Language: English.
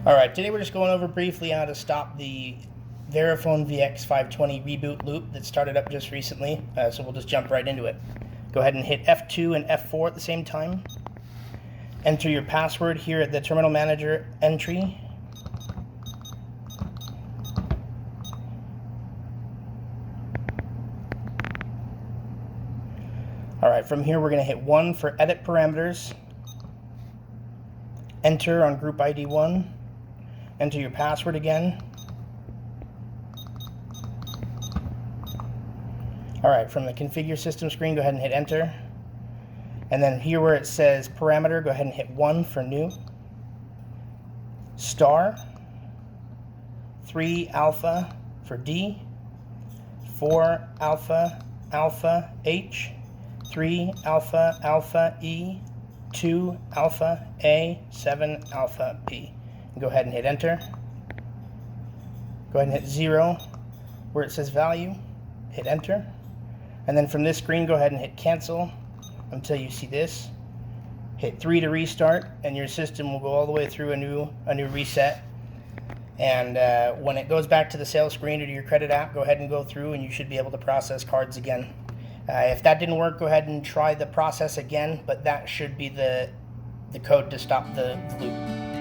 Alright, today we're just going over briefly how to stop the Verifone VX520 Reboot loop that started up just recently, so we'll just jump right into it. Go ahead and hit F2 and F4 at the same time. Enter your password here at the Terminal Manager entry. Alright, from here we're going to hit 1 for Edit Parameters. Enter on Group ID 1. Enter your password again. Alright, from the Configure System screen, go ahead and hit Enter. And then here where it says Parameter, go ahead and hit 1 for New. Star. 3 Alpha for D. 4 Alpha Alpha H. 3 Alpha Alpha E. 2 Alpha A. 7 Alpha P. Go ahead and hit Enter. Go ahead and hit 0 where it says Value. Hit Enter. And then from this screen, go ahead and hit Cancel until you see this. Hit 3 to restart, and your system will go all the way through a new reset. And when it goes back to the sales screen or to your credit app, go ahead and go through, and you should be able to process cards again. If that didn't work, go ahead and try the process again, but that should be the code to stop the loop.